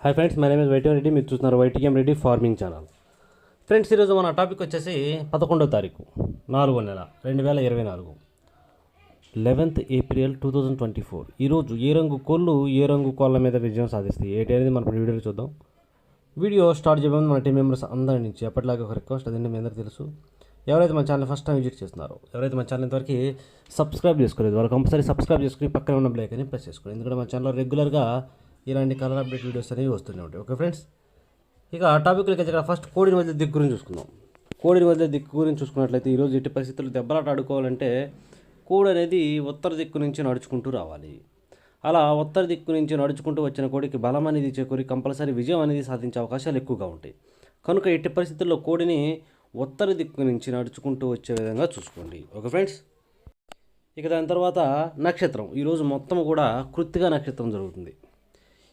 Hi friends, my name is YTM Reddy. మీరు చూస్తున్నారు YTM Reddy farming channel. Friends, ఈరోజు మన టాపిక్ వచ్చేసి 11వ తారీఖు 4వ నెల 2024, 11th April 2024. ఈరోజు ఏ రంగు కోళ్ళు ఏ రంగు కోళ్ళ మీద విజయం సాధిస్తాయి ఏంటి అనేది మనం వీడియోలో చూద్దాం. వీడియో స్టార్ట్ చేయడం మన టీం మెంబర్స్ అందరి నుంచి ఎప్పటిలాగా ఒక రిక్వెస్ట్, అదండి మీ అందరికీ తెలుసు. ఎవరైతే మన ఛానల్ ఫస్ట్ టైం విజిట్ చేస్తున్నారో, ఎవరైతే మన ఛానల్ ఇంతవరకు సబ్స్క్రైబ్ చేసుకోలేదు, వాళ్ళు కంపల్సరీ సబ్స్క్రైబ్ చేసుకుని పక్కన ఉన్న బెల్ ఐకాన్ని ప్రెస్ చేసుకోండి. ఎందుకంటే మన ఛానల్లో రెగ్యులర్గా ఇలాంటి కలర్ అప్డేట్ వీడియోస్ అనేవి వస్తూనే ఉంటాయి. ఓకే ఫ్రెండ్స్, ఇక టాపిక్లోకి వచ్చి ఫస్ట్ కోడిని వదిలే దిక్కు గురించి చూసుకుందాం. కోడిని వదిలే దిక్కు గురించి చూసుకున్నట్లయితే ఈరోజు ఎట్టి పరిస్థితుల్లో దెబ్బలాట ఆడుకోవాలంటే కోడి అనేది ఉత్తర దిక్కు నుంచి నడుచుకుంటూ రావాలి. అలా ఉత్తర దిక్కు నుంచి నడుచుకుంటూ వచ్చిన కోడికి బలం అనేది చేకూరి కంపల్సరీ విజయం అనేది సాధించే అవకాశాలు ఎక్కువగా ఉంటాయి. కనుక ఎట్టి పరిస్థితుల్లో కోడిని ఉత్తర దిక్కు నుంచి నడుచుకుంటూ వచ్చే విధంగా చూసుకోండి. ఓకే ఫ్రెండ్స్, ఇక దాని తర్వాత నక్షత్రం. ఈరోజు మొత్తం కూడా కృత్తిక నక్షత్రం జరుగుతుంది.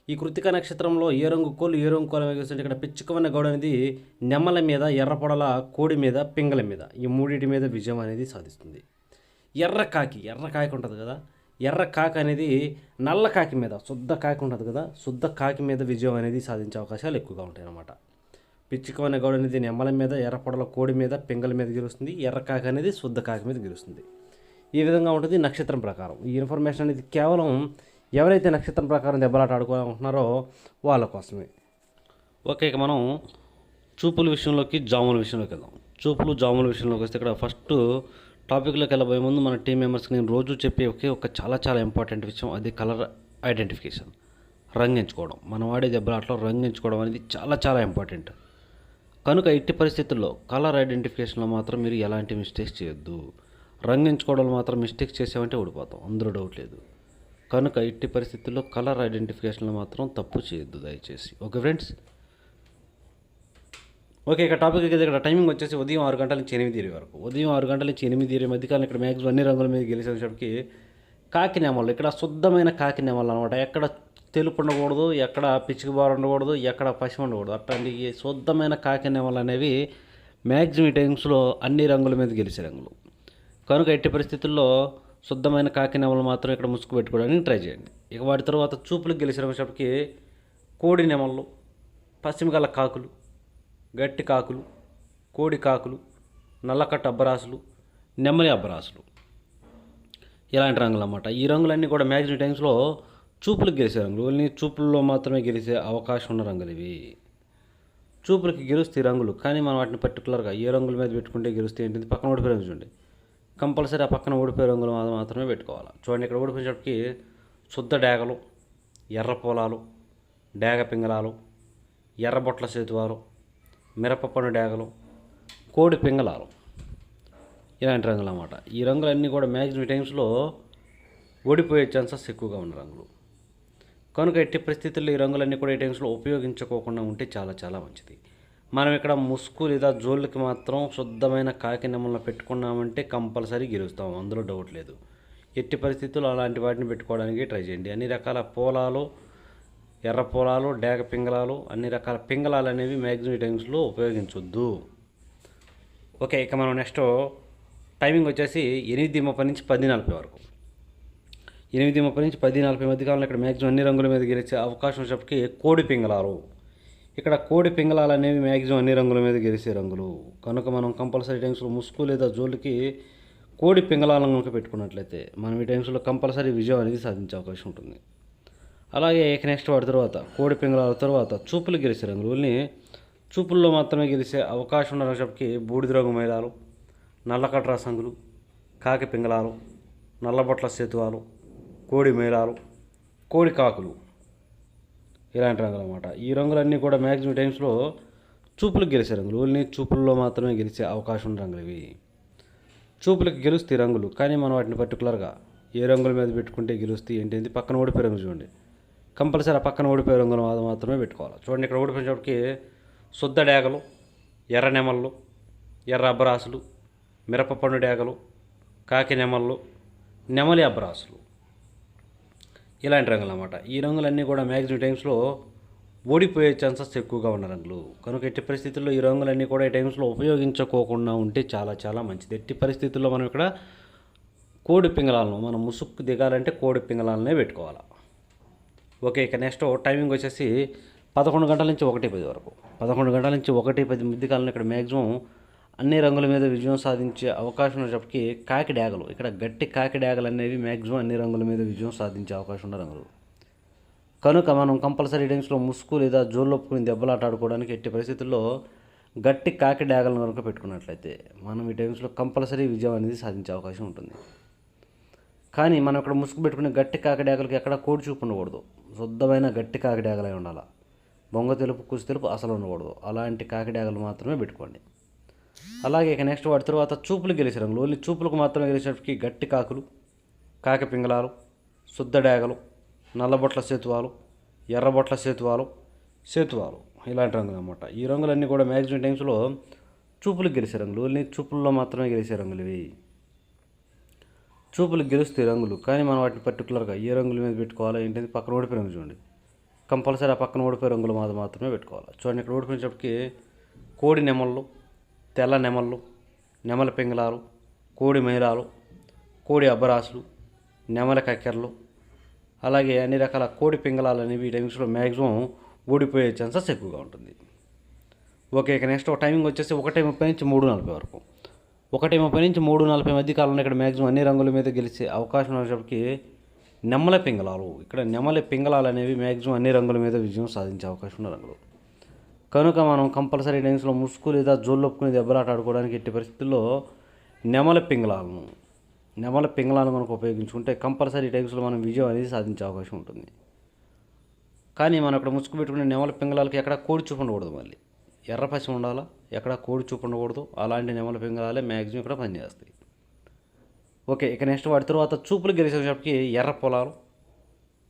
ఈ కృత్తిక నక్షత్రంలో ఏ రంగు కోళ్ళు ఏ రంగు కోళ్ళ మీద చూస్తుంటే ఇక్కడ పిచ్చుకవన్న గౌడ అనేది నెమ్మల మీద, ఎర్రపొడల కోడి మీద, పింగళ మీద, ఈ మూడింటి మీద విజయం అనేది సాధిస్తుంది. ఎర్ర కాకి ఉంటుంది కదా, ఎర్ర కాకి అనేది నల్ల కాకి మీద, శుద్ధ కాకి ఉంటుంది కదా, శుద్ధ కాకి మీద విజయం అనేది సాధించే అవకాశాలు ఎక్కువగా ఉంటాయి అన్నమాట. పిచ్చుకవన్న గౌడ అనేది నెమ్మల మీద, ఎర్రపొడల కోడి మీద, పింగళ మీద గెలుస్తుంది. ఎర్ర కాకి అనేది శుద్ధ కాకి మీద గెలుస్తుంది. ఈ విధంగా ఉంటుంది నక్షత్రం ప్రకారం. ఈ ఇన్ఫర్మేషన్ అనేది కేవలం ఎవరైతే నక్షత్రం ప్రకారం దెబ్బలాట ఆడుకోవాలనుకుంటున్నారో వాళ్ళ కోసమే. ఓకే, ఇక మనం చూపుల విషయంలోకి, జాముల విషయంలోకి వెళ్దాం. చూపులు జాముల విషయంలోకి వస్తే ఇక్కడ ఫస్ట్ టాపిక్లోకి వెళ్ళబోయే ముందు మన టీం మెంబర్స్కి నేను రోజు చెప్పే ఒక చాలా ఇంపార్టెంట్ విషయం, అది కలర్ ఐడెంటిఫికేషన్, రంగు ఎంచుకోవడం. మనం వాడే దెబ్బలాటలో రంగు ఎంచుకోవడం అనేది చాలా ఇంపార్టెంట్. కనుక ఎట్టి పరిస్థితుల్లో కలర్ ఐడెంటిఫికేషన్లో మాత్రం మీరు ఎలాంటి మిస్టేక్స్ చేయొద్దు. రంగు ఎంచుకోవడంలో మాత్రం మిస్టేక్స్ చేసామంటే ఓడిపోతాం, అందులో డౌట్ లేదు. కనుక ఎట్టి పరిస్థితుల్లో కలర్ ఐడెంటిఫికేషన్లో మాత్రం తప్పు చేయొద్దు దయచేసి. ఓకే ఫ్రెండ్స్, ఓకే, ఇక టాపిక్ ఇక్కడ టైమింగ్ వచ్చేసి ఉదయం 6 గంటల నుంచి 8 వరకు. ఉదయం 6 గంటల నుంచి 8 మధ్యకాలం ఇక్కడ మ్యాక్సిమం అన్ని రంగుల మీద గెలిచేటప్పటికి కాకి నెమళ్ళు, ఇక్కడ శుద్ధమైన కాకి నెమళ్ళు అనమాట. ఎక్కడ తెలుపు ఉండకూడదు, ఎక్కడ పిచ్చికి బారు ఉండకూడదు, ఎక్కడ పసి ఉండకూడదు. అట్లాంటి శుద్ధమైన కాకి నెమళ్ళు అనేవి మ్యాక్సిమం టైమ్స్లో అన్ని రంగుల మీద గెలిచే రంగులు. కనుక ఎట్టి పరిస్థితుల్లో శుద్ధమైన కాకి నెమలు మాత్రం ఇక్కడ ముసుగు పెట్టుకోవడానికి ట్రై చేయండి. ఇక వాటి తర్వాత చూపులకు గెలిచినప్పటికి కోడి నెమళ్ళు, పశ్చిమగల కాకులు, గట్టి కాకులు, కోడి కాకులు, నల్లకట్ట అబ్బరాసులు, నెమ్మలి అబ్బరాసులు, ఇలాంటి రంగులు అన్నమాట. ఈ రంగులన్నీ కూడా మ్యాక్సిమం టైమ్స్లో చూపులకు గెలిచే రంగులు. ఓన్లీ చూపుల్లో మాత్రమే గెలిచే అవకాశం ఉన్న రంగులు ఇవి. చూపులకి గెలుస్తాయి రంగులు, కానీ మనం వాటిని పర్టికులర్గా ఏ రంగుల మీద పెట్టుకుంటే గెలుస్తాయి ఏంటి, పక్కన ఓడిపోయే రంగు చూడండి. కంపల్సరీ ఆ పక్కన ఓడిపోయే రంగులు మాత్రమే పెట్టుకోవాలి. చూడండి, ఇక్కడ ఓడిపోయేటప్పటికి శుద్ధ డేగలు, ఎర్ర పొలాలు, డేగ పింగళాలు, ఎర్రబొట్ల సేతువాలు, మిరపపండు డేగలు, కోడి పింగళాలు, ఇలాంటి రంగులు అన్నమాట. ఈ రంగులన్నీ కూడా మ్యాక్సిమం టైమ్స్లో ఓడిపోయే ఛాన్సెస్ ఎక్కువగా ఉన్న రంగులు. కనుక ఎట్టి పరిస్థితుల్లో ఈ రంగులన్నీ కూడా ఈ టైమ్స్లో ఉపయోగించుకోకుండా ఉంటే చాలా మంచిది. మనం ఇక్కడ ముసుగు లేదా జోళ్ళకి మాత్రం శుద్ధమైన కాకి నెమలను పెట్టుకున్నామంటే కంపల్సరీ గెలుస్తాం, అందులో డౌట్ లేదు. ఎట్టి పరిస్థితుల్లో అలాంటి వాటిని పెట్టుకోవడానికి ట్రై చేయండి. అన్ని రకాల పోలాలు, ఎర్ర పొలాలు, డేగ పింగళాలు, అన్ని రకాల పింగళాలు అనేవి మ్యాక్సిమం టైమ్స్లో ఉపయోగించొద్దు. ఓకే, ఇక మనం నెక్స్ట్ టైమింగ్ వచ్చేసి 8:30 నుంచి 10:40 వరకు. 8:30 నుంచి 10:40 మధ్యకాలంలో ఇక్కడ మ్యాక్సిమం అన్ని రంగుల మీద గెలిచే అవకాశం వచ్చేప్పటికి కోడి పింగళాలు. ఇక్కడ కోడి పింగళాలు అనేవి మ్యాక్సిమం అన్ని రంగుల మీద గెలిచే రంగులు. కనుక మనం కంపల్సరీ టైమ్స్లో ముసుగు లేదా జోలికి కోడి పింగళాలను కనుక పెట్టుకున్నట్లయితే మనం ఈ టైమ్స్లో కంపల్సరీ విజయం అనేది సాధించే అవకాశం ఉంటుంది. అలాగే నెక్స్ట్ వాటి తర్వాత కోడి పింగళాల తర్వాత చూపులు గెలిచే రంగులు. ఓన్లీ చూపుల్లో మాత్రమే గెలిచే అవకాశం ఉన్న రంగుకి బూడిద రంగు మైలాలు, నల్లకట్ర సంగులు, కాకి పింగళాలు, నల్లబొట్ల సేతువాలు, కోడి మేళాలు, కోడి కాకులు, ఇలాంటి రంగులు అన్నమాట. ఈ రంగులన్నీ కూడా మ్యాక్సిమం టైమ్స్లో చూపులకు గెలిచే రంగులు. ఓన్లీ చూపుల్లో మాత్రమే గెలిచే అవకాశం ఉన్న రంగులు ఇవి. చూపులకు గెలుస్తాయి రంగులు, కానీ మనం వాటిని పర్టికులర్గా ఏ రంగుల మీద పెట్టుకుంటే గెలుస్తాయి ఏంటి పక్కన ఓడిపోయే రంగు చూడండి. కంపల్సరీ ఆ పక్కన ఓడిపోయే రంగులు మాత్రమే పెట్టుకోవాలి. చూడండి, ఇక్కడ ఓడిపోయినప్పటికీ శుద్ధ డేగలు, ఎర్ర నెమళ్ళు, ఎర్ర అబ్బరాసులు, మిరపపండు డేగలు, కాకి నెమళ్ళు, నెమలి అబ్బరాసులు, ఇలాంటి రంగులు అన్నమాట. ఈ రంగులన్నీ కూడా మ్యాక్సిమం టైమ్స్లో ఓడిపోయే ఛాన్సెస్ ఎక్కువగా ఉన్న రంగులు. కనుక ఎట్టి పరిస్థితుల్లో ఈ రంగులన్నీ కూడా ఈ టైమ్స్లో ఉపయోగించుకోకుండా ఉంటే చాలా మంచిది. ఎట్టి పరిస్థితుల్లో మనం ఇక్కడ కోడి పింగళాలను, మనం ముసుగు దిగాలంటే కోడి పింగళాలనే పెట్టుకోవాలి. ఓకే, ఇక నెక్స్ట్ టైమింగ్ వచ్చేసి 11 గంటల నుంచి 1:10 వరకు 11 గంటల నుంచి 1:10 మధ్య కాలంలో ఇక్కడ మ్యాక్సిమం అన్ని రంగుల మీద విజయం సాధించే అవకాశం ఉన్నప్పటికీ కాకి డ్యాగలు ఇక్కడ గట్టి కాకి డ్యాగలు అనేవి మ్యాక్సిమం అన్ని రంగుల మీద విజయం సాధించే అవకాశం ఉన్న రంగులు. కనుక మనం కంపల్సరీ టైమ్స్లో ముసుగు లేదా జోళ్ళొప్పుకుని దెబ్బలాట ఆడుకోవడానికి ఎట్టి పరిస్థితుల్లో గట్టి కాకి డ్యాగలను కనుక పెట్టుకున్నట్లయితే మనం ఈ టైమ్స్లో కంపల్సరీ విజయం అనేది సాధించే అవకాశం ఉంటుంది. కానీ మనం ఇక్కడ ముసుగు పెట్టుకునే గట్టి కాకి డ్యాగలకి ఎక్కడ కోడి చూపు ఉండకూడదు. శుద్ధమైన గట్టి కాకి డ్యాగలై ఉండాలి. బొంగ తెలుపు కుసి తెలుపు అసలు ఉండకూడదు. అలాంటి కాకి డ్యాగలు మాత్రమే పెట్టుకోండి. అలాగే ఇక నెక్స్ట్ వాటి తర్వాత చూపులు గెలిచే రంగులు. ఓన్లీ చూపులకు మాత్రమే గెలిచేటికి గట్టి కాకులు, కాకి పింగళాలు, శుద్ధ డ్యాగలు, నల్లబొట్ల సేతువాలు, ఎర్రబొట్ల సేతువాలు ఇలాంటి రంగులు అన్నమాట. ఈ రంగులన్నీ కూడా మ్యాక్సిమం టైమ్స్లో చూపులకు గెలిచే రంగులు. ఓన్లీ చూపుల్లో మాత్రమే గెలిచే రంగులు ఇవి. చూపులకు గెలుస్తాయి రంగులు, కానీ మనం వాటిని పర్టికులర్గా ఏ రంగుల మీద పెట్టుకోవాలో ఏంటంటే పక్కన ఓడిపోయే రంగు చూడండి. కంపల్సరీ ఆ పక్కన ఓడిపోయే రంగులు మాత్రమే పెట్టుకోవాలి. చూడండి ఇక్కడ ఓడిపోయినప్పటికీ కోడి నెమళ్ళు, తెల్ల నెమళ్ళు, నెమల పింగళాలు, కోడి మైలాలు, కోడి అబ్బరాసులు, నెమల కక్కెరలు, అలాగే అన్ని రకాల కోడి పింగళాలు అనేవి ఈ టైమ్స్లో మ్యాక్సిమం ఓడిపోయే ఛాన్సెస్ ఎక్కువగా ఉంటుంది. ఓకే, ఇక నెక్స్ట్ టైమింగ్ వచ్చేసి 1:30 నుంచి 3:40 వరకు. 1:30 నుంచి 3:40 మధ్య కాలంలో ఇక్కడ మ్యాక్సిమం అన్ని రంగుల మీద గెలిచే అవకాశం ఉన్నప్పటికీ నెమల పింగళాలు ఇక్కడ నెమల పింగళాలు అనేవి మ్యాక్సిమం అన్ని రంగుల మీద విజయం సాధించే అవకాశం ఉన్న రంగులు. కనుక మనం కంపల్సరీ టైమ్స్లో ముసుగు లేదా జోళ్ళొప్పుకుని దెబ్బలాట ఆడుకోవడానికి ఎట్టి పరిస్థితుల్లో నెమల పింగళాలను కనుక ఉపయోగించుకుంటే కంపల్సరీ టైమ్స్లో మనం విజయం అనేది సాధించే అవకాశం ఉంటుంది. కానీ మనం ఇక్కడ ముసుగు పెట్టుకునే నెమల పింగళాలకి ఎక్కడ కోడి చూపు ఉండకూడదు. మళ్ళీ ఎర్ర పసి ఉండాలా, ఎక్కడ కోడి చూపు ఉండకూడదు. అలాంటి నెమల పింగళాలే మ్యాక్సిమం ఇక్కడ పనిచేస్తాయి. ఓకే, ఇక నెక్స్ట్ వాటి తర్వాత చూపులు గెలిచేటప్పటికి ఎర్ర పొలాలు,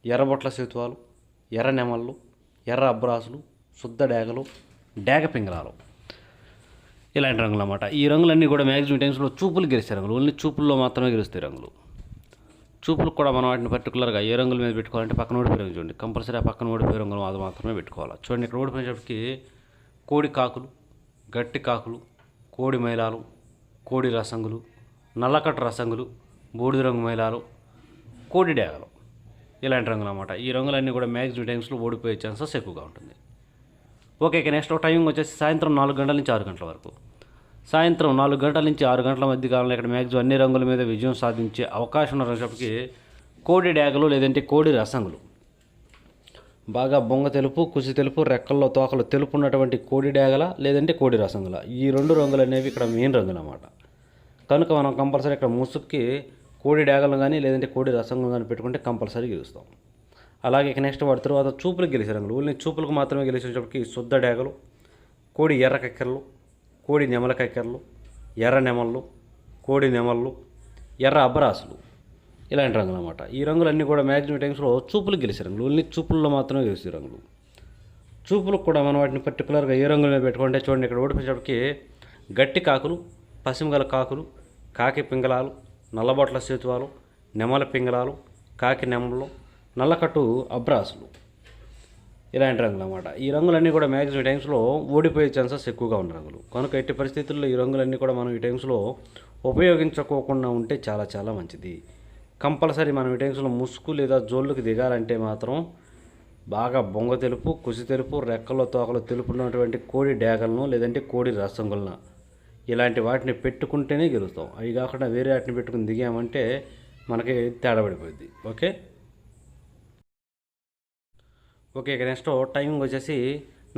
ఎర్రబొట్ల సేతువాలు, ఎర్ర నెమళ్ళు, ఎర్ర అబ్బరాసులు, శుద్ధ డ్యాగలు, డ్యాగ పింగళాలు ఇలాంటి రంగులు అన్నమాట. ఈ రంగులన్నీ కూడా మ్యాక్సిమం టైమ్స్లో చూపులు గెలిచే రంగులు. ఓన్లీ చూపుల్లో మాత్రమే గెలుస్తాయి రంగులు. చూపులకు కూడా మనం వాటిని పర్టికులర్గా ఏ రంగుల మీద పెట్టుకోవాలంటే పక్కన ఓడిపోయే రంగు చూడండి. కంపల్సరీ ఆ పక్కన ఓడిపోయే రంగులు మాత్రమే పెట్టుకోవాలి. చూడండి ఇక్కడ ఓడిపోయేటప్పటికి కోడి కాకులు, గట్టి కాకులు, కోడి మైలాలు, కోడి రసంగులు, నల్లకట్ట రసంగులు, బూడిద రంగు మైలాలు, కోడి డ్యాగలు ఇలాంటి రంగులు అన్నమాట. ఈ రంగులన్నీ కూడా మ్యాక్సిమం టైమ్స్లో ఓడిపోయే ఛాన్సెస్ ఎక్కువగా ఉంటుంది. ఓకే, ఇక నెక్స్ట్ టైమింగ్ వచ్చేసి సాయంత్రం 4 గంటల నుంచి 6 గంటల వరకు. సాయంత్రం 4 గంటల నుంచి 6 గంటల మధ్య కాలంలో ఇక్కడ మ్యాక్సిమం అన్ని రంగుల మీద విజయం సాధించే అవకాశం ఉన్నప్పటికీ కోడి డ్యాగలు లేదంటే కోడి రసంగులు బాగా బొంగ తెలుపు కుసి తెలుపు రెక్కల్లో తోకలు తెలుపు ఉన్నటువంటి కోడి డ్యాగల లేదంటే కోడి రసంగుల ఈ 2 రంగులు అనేవి ఇక్కడ మెయిన్ రంగులు అన్నమాట. కనుక మనం కంపల్సరీ ఇక్కడ ముసుగుకి కోడి డ్యాగలు కానీ లేదంటే కోడి రసంగులు కానీ పెట్టుకుంటే కంపల్సరీ గెలుస్తాం. అలాగే ఇక నెక్స్ట్ వాటి తర్వాత చూపులకు గెలిచే రంగులు. ఓన్లీ చూపులకు మాత్రమే గెలిచేటప్పటికి శుద్ధ డ్యాగలు, కోడి ఎర్ర కక్కెరలు, కోడి నెమల కక్కెరలు, ఎర్ర నెమళ్ళు, కోడి నెమళ్ళు, ఎర్ర అబ్బరాసులు ఇలాంటి రంగులు అన్నమాట. ఈ రంగులన్నీ కూడా మ్యాక్సిమం టైమ్స్లో చూపులకు గెలిచే రంగులు. ఓన్లీ చూపుల్లో మాత్రమే గెలిచే రంగులు. చూపులకు కూడా మనం వాటిని పర్టికులర్గా ఏ రంగుల మీద పెట్టుకుంటే చూడండి ఇక్కడ ఓడిపోయేటప్పటికి గట్టి కాకులు, పసిమిగల కాకులు, కాకి పింగళాలు, నల్లబొట్ల సేతువాలు, నెమల పింగళాలు, కాకి నెమళ్ళు, నల్లకట్టు అబ్రాసులు ఇలాంటి రంగులు అన్నమాట. ఈ రంగులన్నీ కూడా మ్యాక్సిమం టైమ్స్లో ఓడిపోయే ఛాన్సెస్ ఎక్కువగా ఉన్న రంగులు. కనుక ఎట్టి పరిస్థితుల్లో ఈ రంగులన్నీ కూడా మనం ఈ టైమ్స్లో ఉపయోగించుకోకుండా ఉంటే చాలా చాలా మంచిది. కంపల్సరీ మనం ఈ టైమ్స్లో ముసుగు లేదా జోళ్ళకి దిగాలంటే మాత్రం బాగా బొంగ తెలుపు కుసి తెలుపు రెక్కల్లో తోకలు తెలుపు ఉన్నటువంటి కోడి డ్యాగలను లేదంటే కోడి రసంగులను ఇలాంటి వాటిని పెట్టుకుంటేనే గెలుస్తాం. అవి కాకుండా వేరే వాటిని పెట్టుకుని దిగామంటే మనకి తేడా పడిపోద్ది. ఓకే, ఇక నెక్స్ట్ టైమింగ్ వచ్చేసి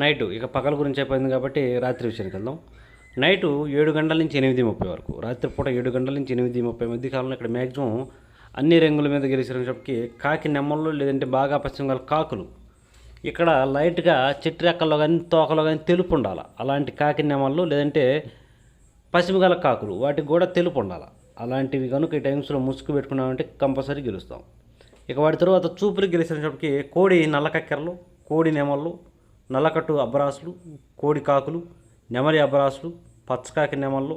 నైటు. ఇక పగల గురించి అయిపోయింది కాబట్టి రాత్రి విషయానికి వెళ్దాం. నైటు 7 గంటల నుంచి 8:30 వరకు. రాత్రిపూట 7 గంటల నుంచి 8:30 మధ్య కాలంలో ఇక్కడ మ్యాక్సిమం అన్ని రంగుల మీద గెలిచేటప్పటికి కాకి నెమ్మళ్ళు లేదంటే బాగా పశ్చిమగల కాకులు ఇక్కడ లైట్గా చెట్టు రెక్కల్లో కానీ తోకలో కానీ తెలుపు ఉండాలి. అలాంటి కాకి నెమ్మళ్ళు లేదంటే పశ్చిమగల కాకులు వాటికి కూడా తెలుపు ఉండాలి. అలాంటివి కనుక ఈ టైమ్స్లో ముసుగు పెట్టుకున్నామంటే కంపల్సరీ గెలుస్తాం. ఇక వాటి తర్వాత చూపులు గెలిచేటప్పటికి కోడి నల్లకక్కెరలు, కోడి నెమళ్ళు, నల్లకట్టు అబ్బరాసులు, కోడి కాకులు, నెమలి అబ్బరాసులు, పచ్చకాకి నెమళ్ళు,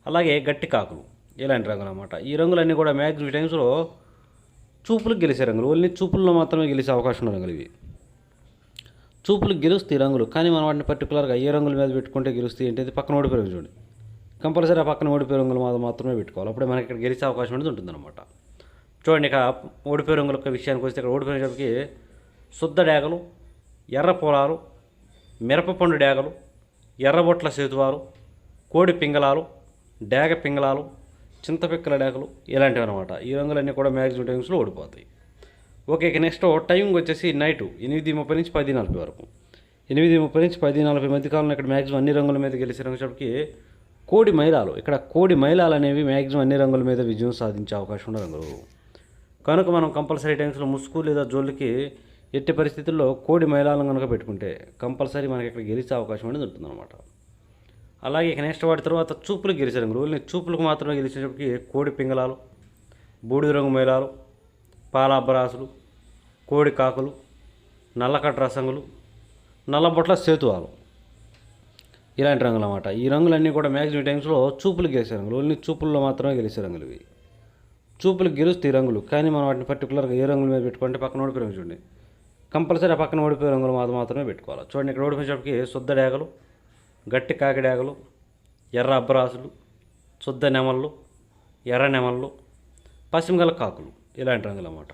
అలాగే గట్టి కాకులు ఇలాంటి రంగులు అన్నమాట. ఈ రంగులన్నీ కూడా మ్యాక్సిమం టైమ్స్లో చూపులకు గెలిచే రంగులు. ఓన్లీ చూపుల్లో మాత్రమే గెలిచే అవకాశం ఉన్న రంగులు ఇవి. చూపులకు గెలుస్తాయి రంగులు, కానీ మనం వాటిని పర్టికులర్గా ఏ రంగుల మీద పెట్టుకుంటే గెలుస్తాయి అంటే పక్కన ఓడిపోయే రంగు చూడండి. కంపల్సరీ ఆ పక్కన ఓడిపోయే రంగులు మాత్రమే పెట్టుకోవాలి. అప్పుడే మనకి ఇక్కడ గెలిచే అవకాశం అనేది ఉంటుందన్నమాట. చూడండి, ఇక ఓడిపోయే రంగుల విషయానికి వస్తే ఇక్కడ ఓడిపోయేటప్పటికి శుద్ధ డ్యాగలు, ఎర్ర పొలాలు, మిరపపండు డేగలు, ఎర్రబొట్ల సేతువాలు, కోడి పింగళాలు, డేగ పింగళాలు, చింతపిక్కల డేగలు ఇలాంటివి అనమాట. ఈ రంగులన్నీ కూడా మ్యాక్సిమం టైమ్స్లో ఓడిపోతాయి. ఓకే, ఇక నెక్స్ట్ టైమింగ్ వచ్చేసి నైటు 8:30 నుంచి 10:40 వరకు. 8:30 నుంచి 10:40 మధ్య కాలంలో ఇక్కడ మ్యాక్సిమం అన్ని రంగుల మీద గెలిచే రంగుకి కోడి మైలాలు. ఇక్కడ కోడి మైలాలు అనేవి మ్యాక్సిమం అన్ని రంగుల మీద విజయం సాధించే అవకాశం ఉన్న రంగులు. కనుక మనం కంపల్సరీ టైమ్స్లో ముసుగు లేదా జోళ్ళకి ఎట్టి పరిస్థితుల్లో కోడి మైలాలను కనుక పెట్టుకుంటే కంపల్సరీ మనకి ఇక్కడ గెలిచే అవకాశం అనేది ఉంటుందన్నమాట. అలాగే ఇక నెక్స్ట్ వాటి తర్వాత చూపులకు గెలిచే రంగులు. ఓన్లీ చూపులకు మాత్రమే గెలిచేటప్పటికి కోడి పింగళాలు, బూడిద రంగు మైలాలు, పాలాబ్బరాసులు, కోడి కాకులు, నల్లకట్ట రసంగులు, నల్లబొట్ల సేతువాలు ఇలాంటి రంగులు అన్నమాట. ఈ రంగులన్నీ కూడా మ్యాక్సిమం టైమ్స్లో చూపులకు గెలిచే రంగులు. ఓన్లీ చూపుల్లో మాత్రమే గెలిచే రంగులు ఇవి. చూపులకు గెలుస్తాయి రంగులు, కానీ మనం వాటిని పర్టికులర్గా ఏ రంగుల మీద పెట్టుకుంటే పక్కన ఓడిపోయే రంగు చూడండి. కంపల్సరీ ఆ పక్కన ఓడిపోయే రంగులు మాత్రమే పెట్టుకోవాలి. చూడండి, ఇక్కడ ఓడిపోయేటప్పటికి శుద్ధ డేగలు, గట్టి కాకి డేగలు, ఎర్ర అబ్బరాసులు, శుద్ధ నెమళ్ళు, ఎర్ర నెమళ్ళు, పశ్చిమగల కాకులు ఇలాంటి రంగులు అన్నమాట.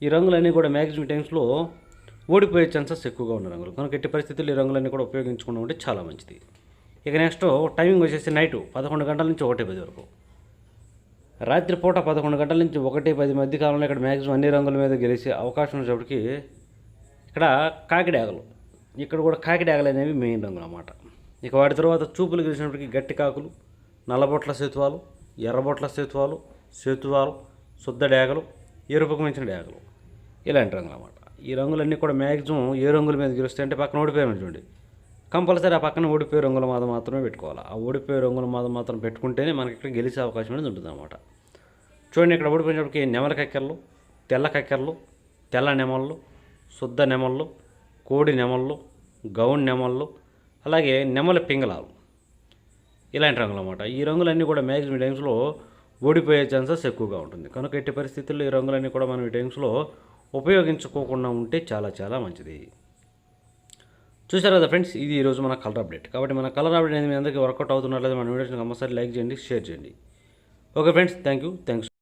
ఈ రంగులన్నీ కూడా మ్యాక్సిమం టైమ్స్లో ఓడిపోయే ఛాన్సెస్ ఎక్కువగా ఉన్న రంగులు. కనుక ఎట్టి పరిస్థితుల్లో ఈ రంగులన్నీ కూడా ఉపయోగించుకుంటూ ఉంటే చాలా మంచిది. ఇక నెక్స్ట్ టైమింగ్ వచ్చేసి నైటు 11 గంటల నుంచి 1:10 వరకు. రాత్రిపూట 11 గంటల నుంచి 1:10 మధ్య కాలంలో ఇక్కడ మ్యాక్సిమం అన్ని రంగుల మీద గెలిచే అవకాశం ఉన్నప్పటికీ ఇక్కడ కాకిడాగలు, ఇక్కడ కూడా కాకిడాగలు అనేవి మెయిన్ రంగులు అన్నమాట. ఇక వాటి తర్వాత చూపులు గెలిచినప్పటికీ గట్టి కాకులు, నల్లబొట్ల సేతువాలు, ఎర్రబొట్ల సేతువాలు, శుద్ధ డేగలు, ఎరుపుకు మించిన డేగలు ఇలాంటి రంగులు అన్నమాట. ఈ రంగులన్నీ కూడా మ్యాక్సిమం ఏ రంగుల మీద గెలుస్తాయి అంటే పక్కన ఓడిపోయారు చూడండి, కంపల్సరీ ఆ పక్కన ఓడిపోయే రంగుల మాత్రమే పెట్టుకోవాలి. ఆ ఓడిపోయే రంగుల మాత్రం పెట్టుకుంటేనే మనకి ఇక్కడ గెలిచే అవకాశం అనేది ఉంటుంది అన్నమాట. చూడండి, ఇక్కడ ఓడిపోయినప్పటికీ నెమల కక్కెరలు, తెల్ల కక్కెరలు, తెల్ల నెమళ్ళు, శుద్ధ నెమళ్ళు, కోడి నెమళ్ళు, గౌన్ నెమళ్ళు, అలాగే నెమల పింగళాలు ఇలాంటి రంగులు అన్నమాట. ఈ రంగులన్నీ కూడా మ్యాక్సిమం టైమ్స్లో ఓడిపోయే ఛాన్సెస్ ఎక్కువగా ఉంటుంది. కనుక ఎట్టి పరిస్థితుల్లో ఈ రంగులన్నీ కూడా మనం ఈ టైమ్స్లో ఉపయోగించుకోకుండా ఉంటే చాలా చాలా మంచిది. చూసారు కదా ఫ్రెండ్స్, ఇది ఈరోజు మన కలర్ అప్డేట్. కాబట్టి మన కలర్ అప్డేట్ అనేది మీ అందరికీ వర్కౌట్ అవుతున్నట్లయితే మన వీడియోస్ని కంపల్సరీ లైక్ చేయండి, షేర్ చేయండి. Okay friends, thank you.